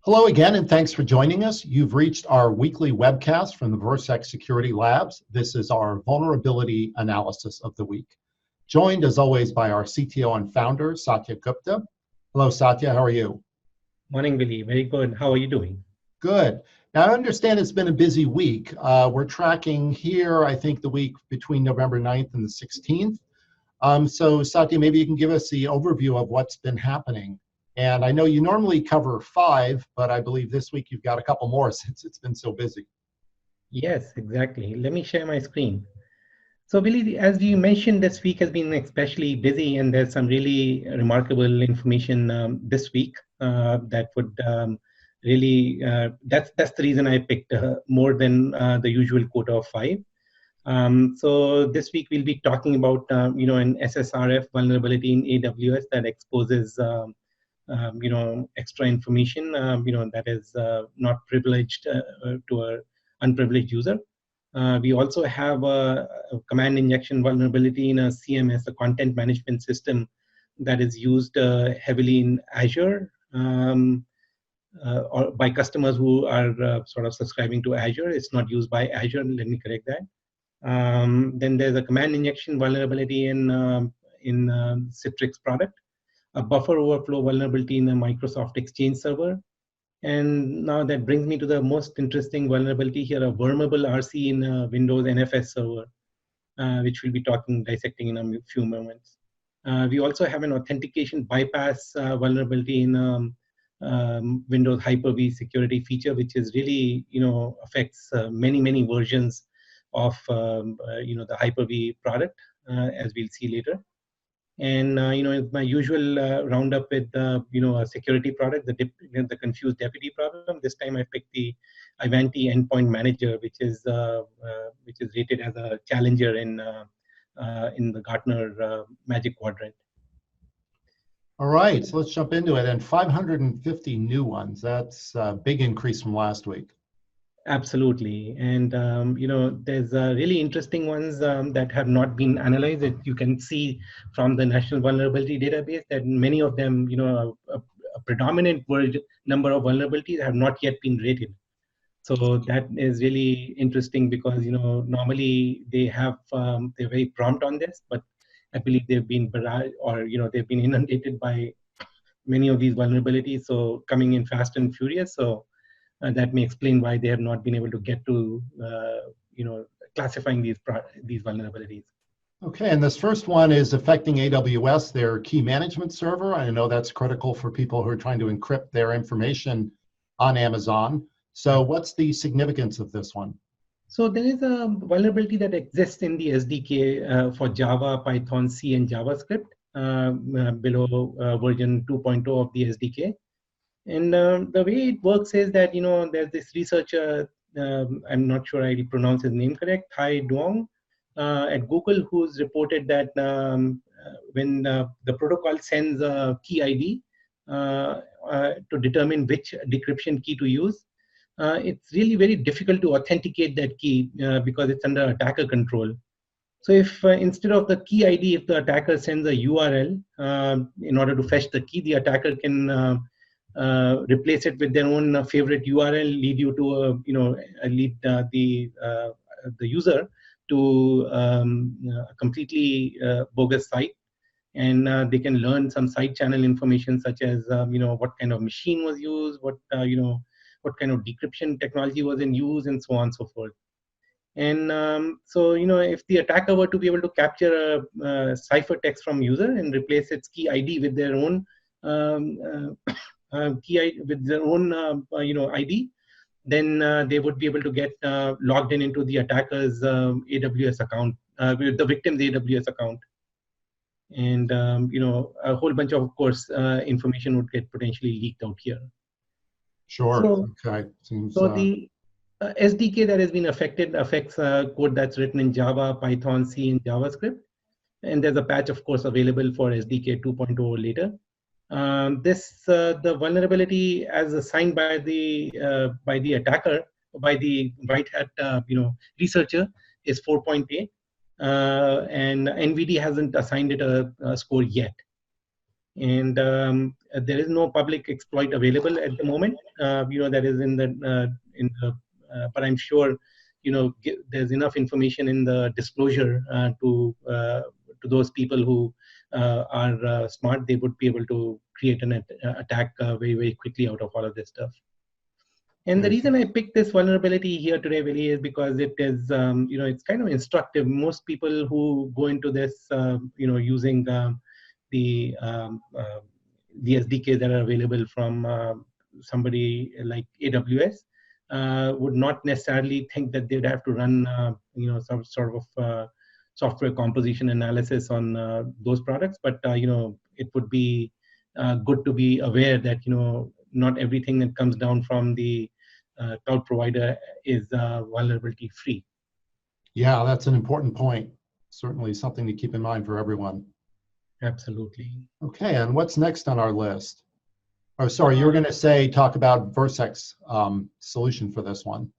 Hello again, and thanks for joining us. You've reached our weekly webcast from the Virsec Security Labs. This is our vulnerability analysis of the week. Joined, as always, by our CTO and founder, Satya Gupta. Hello, Satya. How are you? Morning, Billy. Very good. How are you doing? Good. Now, I understand it's been a busy week. We're tracking here, I think, the week between November 9th and the 16th. So, Satya, maybe you can give us the overview of what's been happening. And I know you normally cover 5, but I believe this week you've got a couple more since it's been so busy. Yes, exactly. Let me share my screen. So, Billy, as you mentioned, this week has been especially busy, and there's some really remarkable information this week that would really, that's the reason I picked more than the usual quota of 5. So this week we'll be talking about, an SSRF vulnerability in AWS that exposes extra information, that is not privileged to an unprivileged user. We also have a command injection vulnerability in a CMS, a content management system that is used heavily in Azure or by customers who are sort of subscribing to Azure. It's not used by Azure. Let me correct that. Then there's a command injection vulnerability in Citrix product, a buffer overflow vulnerability in a Microsoft Exchange server. And now that brings me to the most interesting vulnerability here, a Wormable RC in a Windows NFS server, which we'll be dissecting in a few moments. We also have an authentication bypass vulnerability in Windows HyperV security feature, which is really, affects many versions of, the HyperV product, as we'll see later. And my usual roundup with a security product, the confused deputy problem. This time I picked the Invanti Endpoint Manager, which is rated as a challenger in the Gartner Magic Quadrant. All right, so let's jump into it. And 550 new ones. That's a big increase from last week. Absolutely, and there's really interesting ones that have not been analyzed. That you can see from the National Vulnerability Database that many of them, a predominant number of vulnerabilities have not yet been rated. So that is really interesting because normally they have they're very prompt on this, but I believe they've been they've been inundated by many of these vulnerabilities, so coming in fast and furious. So. That may explain why they have not been able to get to, classifying these vulnerabilities. Okay, and this first one is affecting AWS, their key management server. I know that's critical for people who are trying to encrypt their information on Amazon. So what's the significance of this one? So there is a vulnerability that exists in the SDK for Java, Python, C, and JavaScript below version 2.0 of the SDK. And the way it works is that, there's this researcher, I'm not sure I pronounce his name correct, Hai Duong at Google, who's reported that when the protocol sends a key ID to determine which decryption key to use, it's really very difficult to authenticate that key because it's under attacker control. So if instead of the key ID, if the attacker sends a URL in order to fetch the key, the attacker can replace it with their own favorite URL, lead you to lead the user to a completely bogus site, and they can learn some side channel information such as what kind of machine was used, what kind of decryption technology was in use, and so on and so forth. And so if the attacker were to be able to capture a ciphertext from user and replace its key ID with their own with their own ID, then they would be able to get logged into the attacker's AWS account, with the victim's AWS account, and a whole bunch of course information would get potentially leaked out here. Sure. So, okay. The SDK that has been affected affects code that's written in Java, Python, C, and JavaScript, and there's a patch, of course, available for SDK 2.0 later. The vulnerability as assigned by the attacker, by the white hat researcher, is 4.8, and NVD hasn't assigned it a score yet. And there is no public exploit available at the moment. That is but I'm sure, there's enough information in the disclosure to those people who are smart. They would be able to create an attack very, very quickly out of all of this stuff. And the reason I picked this vulnerability here today really is because it is, it's kind of instructive. Most people who go into this, using the SDK that are available from somebody like AWS would not necessarily think that they'd have to run, some sort of software composition analysis on those products. But, it would be good to be aware that, not everything that comes down from the cloud provider is vulnerability free. Yeah, that's an important point. Certainly something to keep in mind for everyone. Absolutely. Okay, and what's next on our list? Oh, sorry, you were going to talk about Virsec's solution for this one.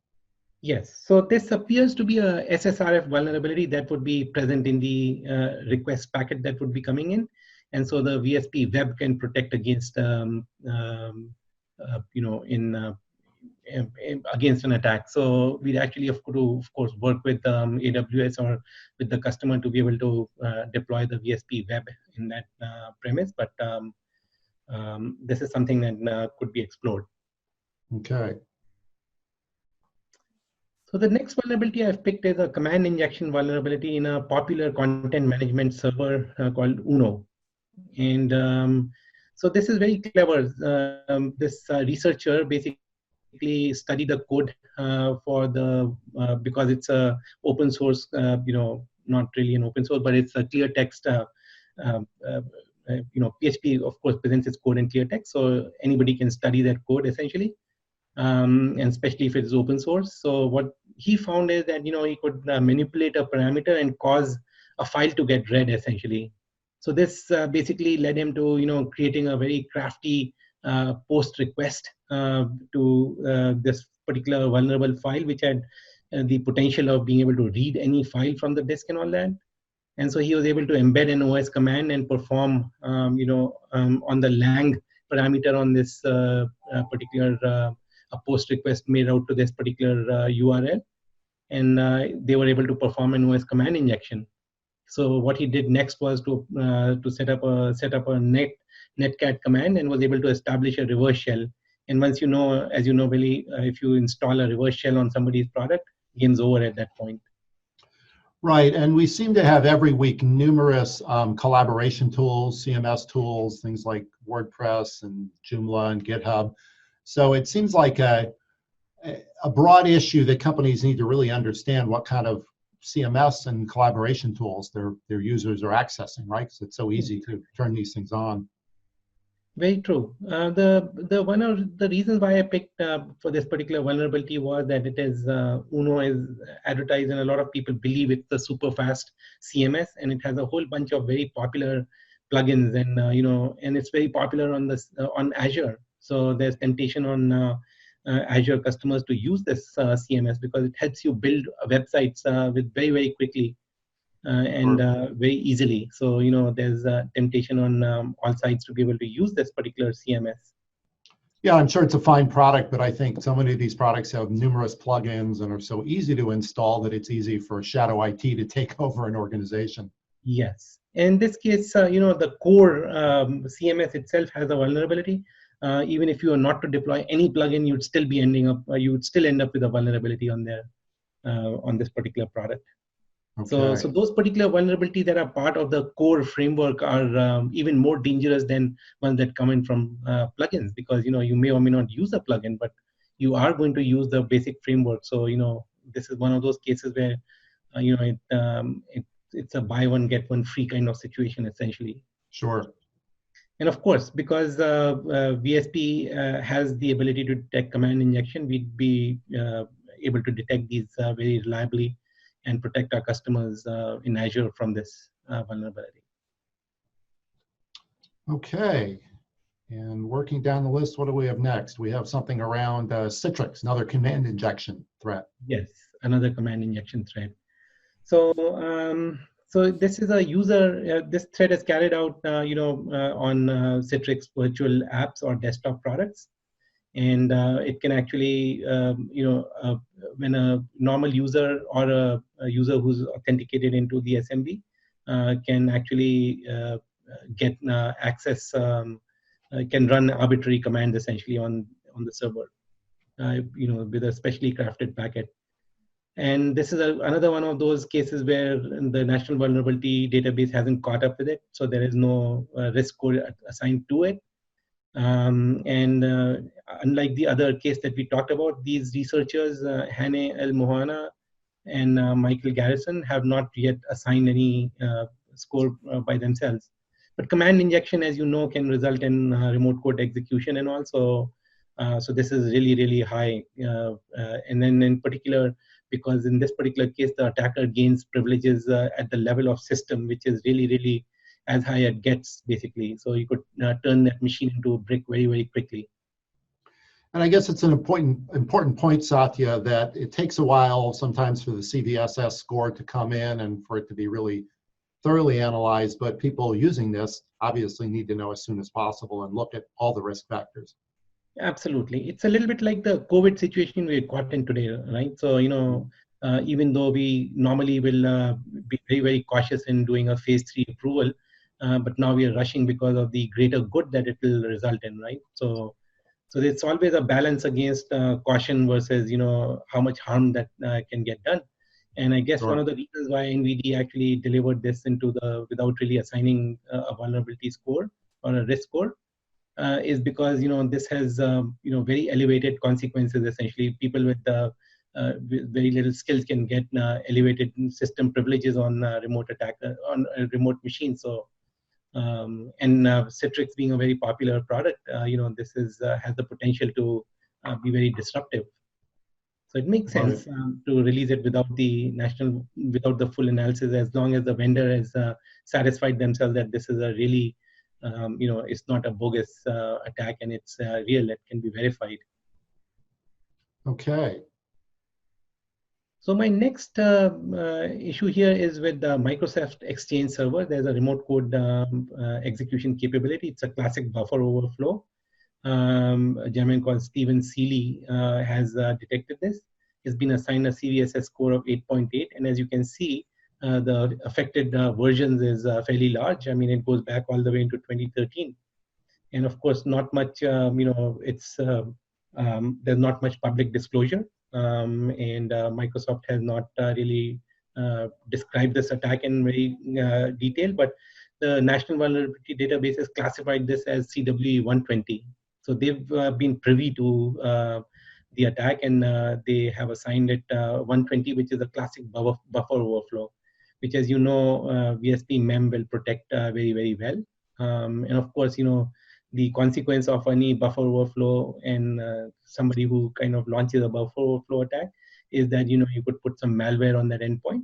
Yes, so this appears to be a SSRF vulnerability that would be present in the request packet that would be coming in. And so the VSP web can protect against, against an attack. So we actually have to, of course, work with AWS or with the customer to be able to deploy the VSP web in that premise. But this is something that could be explored. Okay. So the next vulnerability I've picked is a command injection vulnerability in a popular content management server called Uno. And so this is very clever. This researcher basically studied the code for the, because it's a open source, not really an open source, but it's a clear text. PHP, of course, presents its code in clear text, so anybody can study that code essentially, and especially if it's open source. So what he found is that he could manipulate a parameter and cause a file to get read essentially. So this basically led him to creating a very crafty post request to this particular vulnerable file, which had the potential of being able to read any file from the disk and all that. And so he was able to embed an OS command and perform, on the lang parameter on this particular a post request made out to this particular URL, and they were able to perform an OS command injection. So what he did next was to set up a netcat command and was able to establish a reverse shell. And once as you know, Billy, if you install a reverse shell on somebody's product, game's over at that point. Right, and we seem to have every week numerous collaboration tools, CMS tools, things like WordPress and Joomla and GitHub. So it seems like a broad issue that companies need to really understand what kind of CMS and collaboration tools their users are accessing, right? Because it's so easy to turn these things on. Very true. The one of the reasons why I picked for this particular vulnerability was that it is Uno is advertised, and a lot of people believe it's the super fast CMS, and it has a whole bunch of very popular plugins, and and it's very popular on on Azure. So there's temptation on Azure customers to use this CMS because it helps you build websites with very, very quickly and very easily. So there's a temptation on all sides to be able to use this particular CMS. Yeah, I'm sure it's a fine product, but I think so many of these products have numerous plugins and are so easy to install that it's easy for shadow IT to take over an organization. Yes. In this case, the core CMS itself has a vulnerability. Even if you are not to deploy any plugin, you'd still be end up with a vulnerability on there on this particular product. Okay. So those particular vulnerabilities that are part of the core framework are even more dangerous than ones that come in from plugins, because you may or may not use a plugin, but you are going to use the basic framework. So this is one of those cases where it's a buy one get one free kind of situation essentially. Sure. And of course, because VSP has the ability to detect command injection, we'd be able to detect these very reliably and protect our customers in Azure from this vulnerability. Okay. And working down the list, what do we have next? We have something around Citrix, another command injection threat. Yes, another command injection threat. So So this is a user, this thread is carried out, on Citrix virtual apps or desktop products. And it can actually, when a normal user or a user who's authenticated into the SMB can actually get access, can run arbitrary commands essentially on the server, with a specially crafted packet. And this is another one of those cases where the national vulnerability database hasn't caught up with it, so there is no risk code assigned to it. And unlike the other case that we talked about, these researchers, Hane El Mohana and Michael Garrison, have not yet assigned any score by themselves. But command injection, as you know, can result in remote code execution, and also, so this is really, really high. And then in particular, because in this particular case, the attacker gains privileges at the level of system, which is really, really as high it gets, basically. So you could turn that machine into a brick very, very quickly. And I guess it's an important point, Satya, that it takes a while sometimes for the CVSS score to come in and for it to be really thoroughly analyzed, but people using this obviously need to know as soon as possible and look at all the risk factors. Absolutely. It's a little bit like the COVID situation we're caught in today, right? So, even though we normally will be very, very cautious in doing a phase 3 approval, but now we are rushing because of the greater good that it will result in, right? So it's always a balance against caution versus, how much harm that can get done. And I guess Sure. one of the reasons why NVD actually delivered this into without really assigning a vulnerability score or a risk score, is because this has very elevated consequences. Essentially, people with very little skills can get elevated system privileges on remote remote machines. So and Citrix being a very popular product, this has the potential to be very disruptive. So it makes sense to release it without the full analysis, as long as the vendor has satisfied themselves that this is a really it's not a bogus attack and it's real, it can be verified. Okay. So my next issue here is with the Microsoft Exchange server. There's a remote code execution capability. It's a classic buffer overflow. A gentleman called Stephen Seeley has detected this. He's been assigned a CVSS score of 8.8, and as you can see, the affected versions is fairly large. I mean, it goes back all the way into 2013, and of course, not much. It's there's not much public disclosure, and Microsoft has not really described this attack in very detail. But the National Vulnerability Database has classified this as CW120. So they've been privy to the attack, and they have assigned it 120, which is a classic buffer overflow, which, as you know, VSP mem will protect very, very well. And of course, the consequence of any buffer overflow and somebody who kind of launches a buffer overflow attack is that, you could put some malware on that endpoint.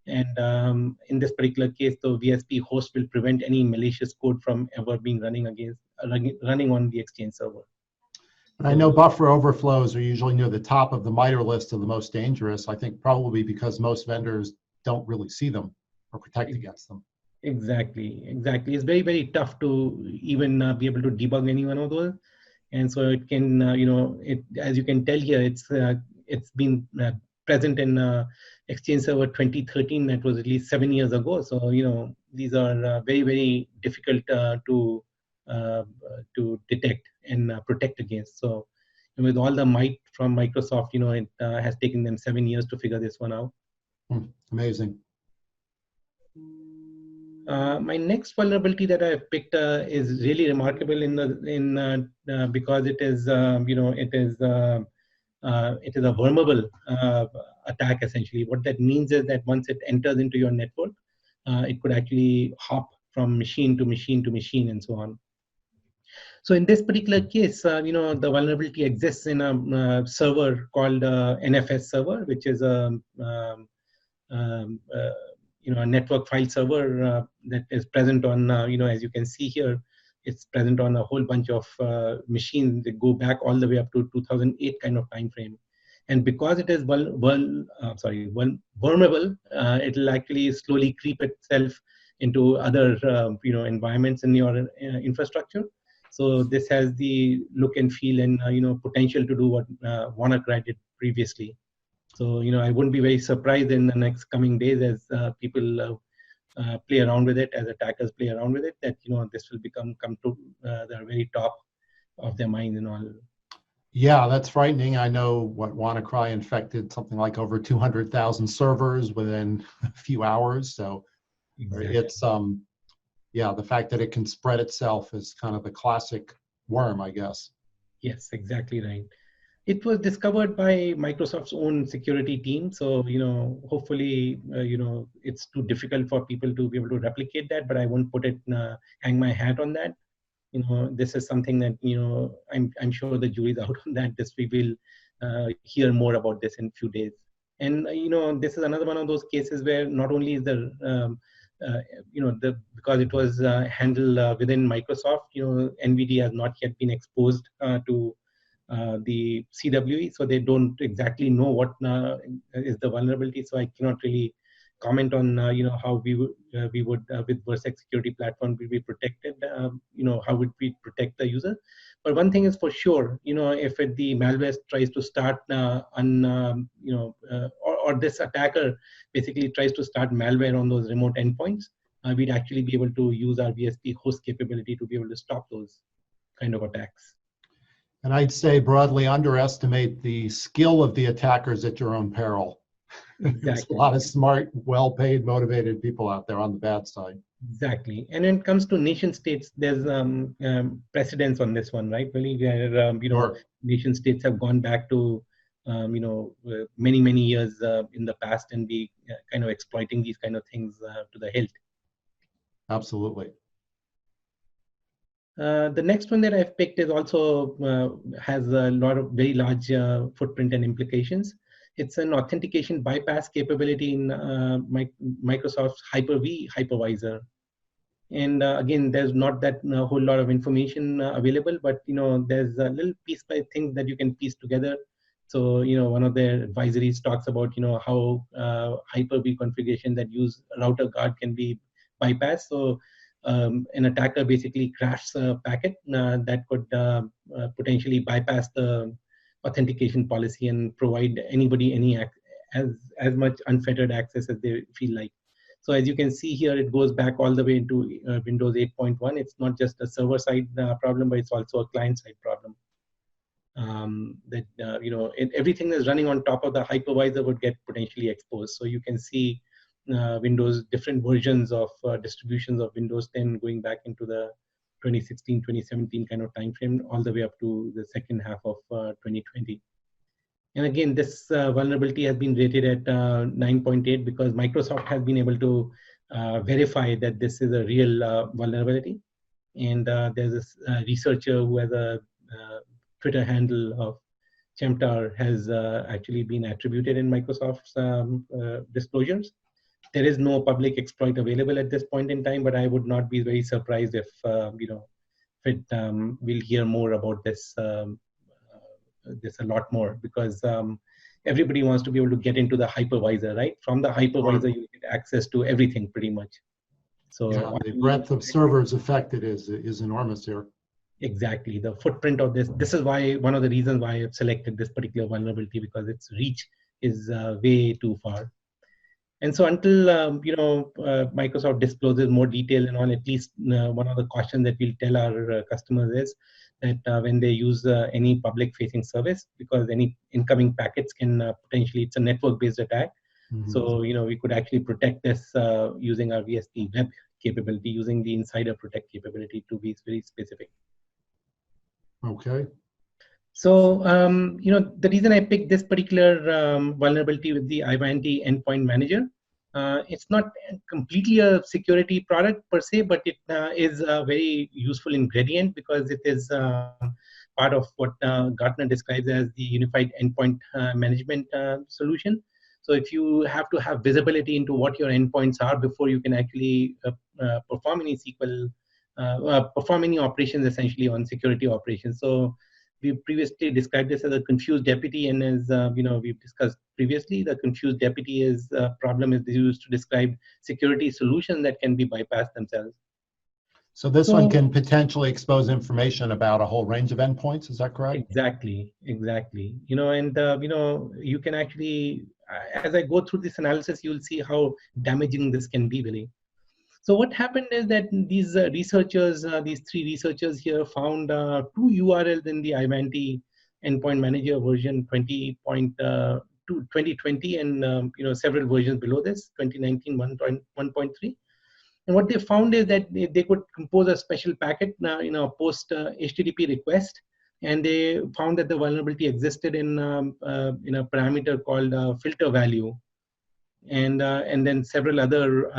And in this particular case, the VSP host will prevent any malicious code from ever being running on the Exchange server. I know buffer overflows are usually near the top of the MITRE list of the most dangerous. I think probably because most vendors don't really see them or protect against them. Exactly. It's very, very tough to even be able to debug any one of those. And so it can, as you can tell here, it's been present in Exchange Server 2013. That was at least 7 years ago. So, these are very, very difficult to detect and protect against. So with all the might from Microsoft, it has taken them 7 years to figure this one out. Amazing. My next vulnerability that I've picked is really remarkable because it is it is a Wormable attack essentially. What that means is that once it enters into your network, it could actually hop from machine to machine to machine and so on. So in this particular case, the vulnerability exists in a server called NFS server, which is a network file server that is present on, as you can see here, it's present on a whole bunch of machines that go back all the way up to 2008 kind of time frame. And because it is vulnerable, it will actually slowly creep itself into other environments in your infrastructure. So this has the look and feel and potential to do what WannaCry did previously. So I wouldn't be very surprised in the next coming days as people play around with it, as attackers play around with it, that this will come to the very top of their mind and all. Yeah, that's frightening. I know what WannaCry infected something like over 200,000 servers within a few hours. So Exactly. it's yeah, the fact that it can spread itself is kind of the classic worm, I guess. Yes, exactly right. It was discovered by Microsoft's own security team. So, hopefully, it's too difficult for people to be able to replicate that, but I won't hang my hat on that. This is something that, I'm sure the jury's out on that. We will hear more about this in a few days. And, this is another one of those cases where not only is because it was handled within Microsoft, NVIDIA has not yet been exposed to the CWE, so they don't exactly know what is the vulnerability. So I cannot really comment on how we would with Virsec Security Platform will be protected. How would we protect the user? But one thing is for sure, if the malware tries to start or this attacker basically tries to start malware on those remote endpoints, we'd actually be able to use our VSP host capability to be able to stop those kind of attacks. And I'd say broadly underestimate the skill of the attackers at your own peril. Exactly. There's a lot of smart, well-paid, motivated people out there on the bad side. Exactly. And when it comes to nation states, there's precedence on this one, right? Really, where Sure. nation states have gone back to many years in the past and be kind of exploiting these kind of things to the hilt. Absolutely. The next one that I've picked is also has a lot of very large footprint and implications. It's an authentication bypass capability in Microsoft's HyperV hypervisor. And again, there's not that whole lot of information available, but there's a little piece by things that you can piece together. So one of their advisories talks about how Hyper-V configuration that use router guard can be bypassed. So an attacker basically crashes a packet that could potentially bypass the authentication policy and provide anybody as much unfettered access as they feel like. So as you can see here, it goes back all the way into Windows 8.1. It's not just a server-side problem, but it's also a client-side problem. Everything that's running on top of the hypervisor would get potentially exposed. So you can see Windows, different versions of distributions of Windows 10 going back into the 2016, 2017 kind of time frame, all the way up to the second half of 2020. And again, this vulnerability has been rated at 9.8 because Microsoft has been able to verify that this is a real vulnerability. And there's this researcher who has a Twitter handle of Chemtar has actually been attributed in Microsoft's disclosures. There is no public exploit available at this point in time, but I would not be very surprised if we'll hear more about this a lot more, because everybody wants to be able to get into the hypervisor, right? From the hypervisor, you get access to everything pretty much. So yeah, the breadth of servers affected is enormous here. Exactly. The footprint of this is why one of the reasons why I've selected this particular vulnerability, because its reach is way too far. And so until Microsoft discloses more detail and all, at least one of the cautions that we'll tell our customers is that when they use any public-facing service, because any incoming packets can potentially, it's a network-based attack. Mm-hmm. So we could actually protect this using our VSP web capability, using the insider protect capability to be very specific. Okay. So, the reason I picked this particular vulnerability with the Invanti Endpoint Manager, it's not completely a security product per se, but it is a very useful ingredient because it is part of what Gartner describes as the unified endpoint management solution. So if you have to have visibility into what your endpoints are before you can actually perform any SQL, perform any operations essentially on security operations. So we previously described this as a confused deputy, and as we've discussed previously, the confused deputy is problem is used to describe security solutions that can be bypassed themselves. So this one can potentially expose information about a whole range of endpoints. Is that correct? Exactly. You can actually, as I go through this analysis, you'll see how damaging this can be, really. So what happened is that these researchers, these three researchers here, found two URLs in the Invanti Endpoint Manager version 2020, and several versions below this, 2019 1.3. And what they found is that they could compose a special packet, post HTTP request, and they found that the vulnerability existed in a parameter called filter value, and then several other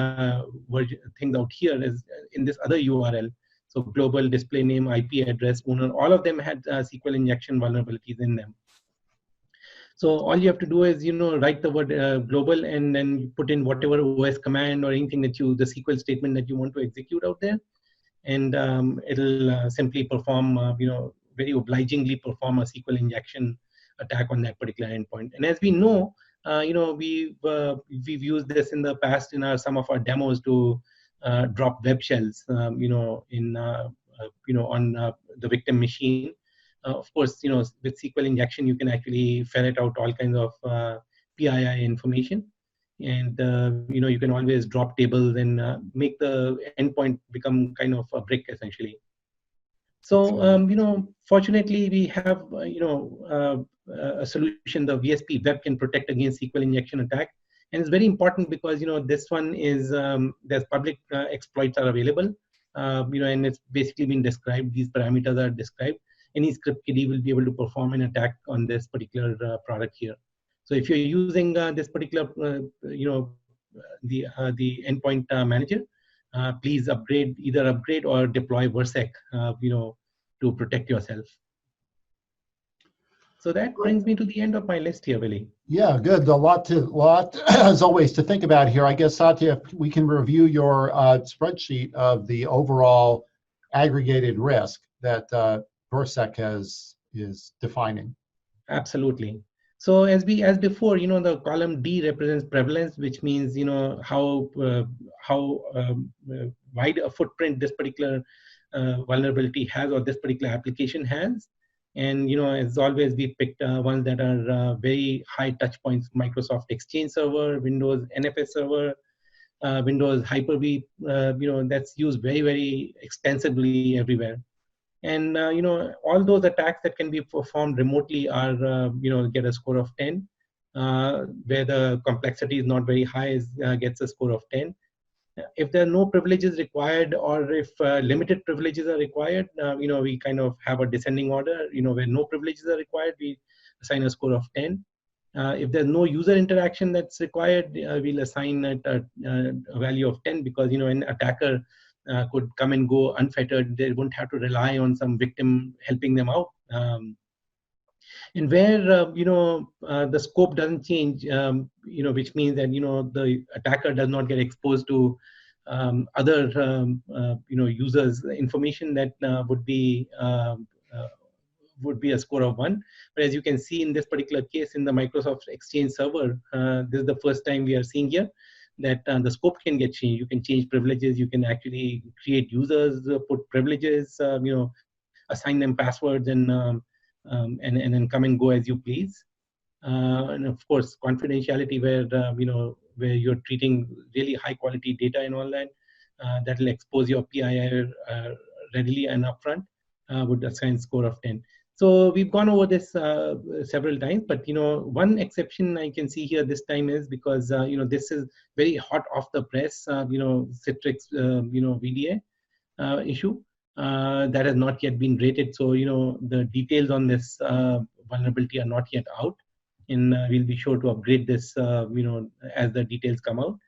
things out here is in this other URL. So global, display name, IP address, owner, all of them had SQL injection vulnerabilities in them. So all you have to do is, write the word global and then put in whatever OS command or anything that the SQL statement that you want to execute out there. And it'll simply perform, very obligingly perform a SQL injection attack on that particular endpoint. And as we know, we've used this in the past in some of our demos to drop web shells, on the victim machine. Of course, with SQL injection, you can actually ferret out all kinds of PII information, and you can always drop tables and make the endpoint become kind of a brick, essentially. So fortunately, we have a solution. The VSP web can protect against SQL injection attack, and it's very important because this one is there's public exploits are available, and it's basically been described. These parameters are described. Any script kiddie will be able to perform an attack on this particular product here. So if you're using this particular, the endpoint manager, please either upgrade or deploy Virsec, to protect yourself. So that brings me to the end of my list here, Willie. Yeah, good. A lot as always to think about here. I guess, Satya, if we can review your spreadsheet of the overall aggregated risk that Virsec is defining. Absolutely. So as before, the column D represents prevalence, which means how wide a footprint this particular vulnerability has, or this particular application has. And as always, we picked ones that are very high touch points: Microsoft Exchange Server, Windows NFS Server, Windows HyperV. That's used very, very extensively everywhere. And all those attacks that can be performed remotely are get a score of 10. Where the complexity is not very high, gets a score of 10. If there are no privileges required, or if limited privileges are required, we kind of have a descending order. Where no privileges are required, we assign a score of 10. If there's no user interaction that's required, we'll assign it a value of 10, because an attacker could come and go unfettered. They won't have to rely on some victim helping them out. And where the scope doesn't change, which means that the attacker does not get exposed to other users' information, that would be a score of 1. But as you can see in this particular case, in the Microsoft Exchange Server, this is the first time we are seeing here that the scope can get changed. You can change privileges. You can actually create users, put privileges, assign them passwords, and then come and go as you please. And of course, confidentiality, where you're treating really high quality data and all that, that will expose your PII readily and upfront, would assign score of 10. So we've gone over this several times, but one exception I can see here this time is because this is very hot off the press, Citrix VDA issue that has not yet been rated. So the details on this vulnerability are not yet out, and we'll be sure to upgrade this as the details come out.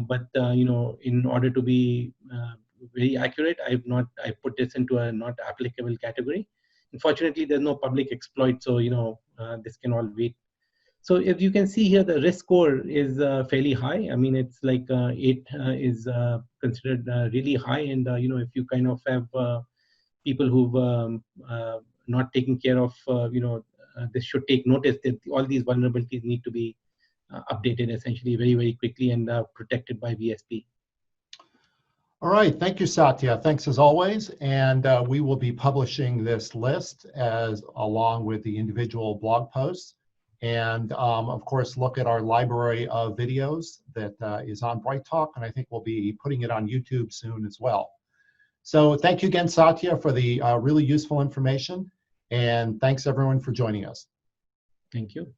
But in order to be very accurate, I put this into a not applicable category. Unfortunately, there's no public exploit, so this can all wait. So if you can see here, the risk score is fairly high. I mean, it's like 8 is considered really high, and if you kind of have people who've not taking care of, this should take notice that all these vulnerabilities need to be updated essentially very, very quickly and protected by VSP. All right, thank you, Satya. Thanks as always. And we will be publishing this list along with the individual blog posts. And of course, look at our library of videos that is on Bright Talk, and I think we'll be putting it on YouTube soon as well. So thank you again, Satya, for the really useful information. And thanks everyone for joining us. Thank you.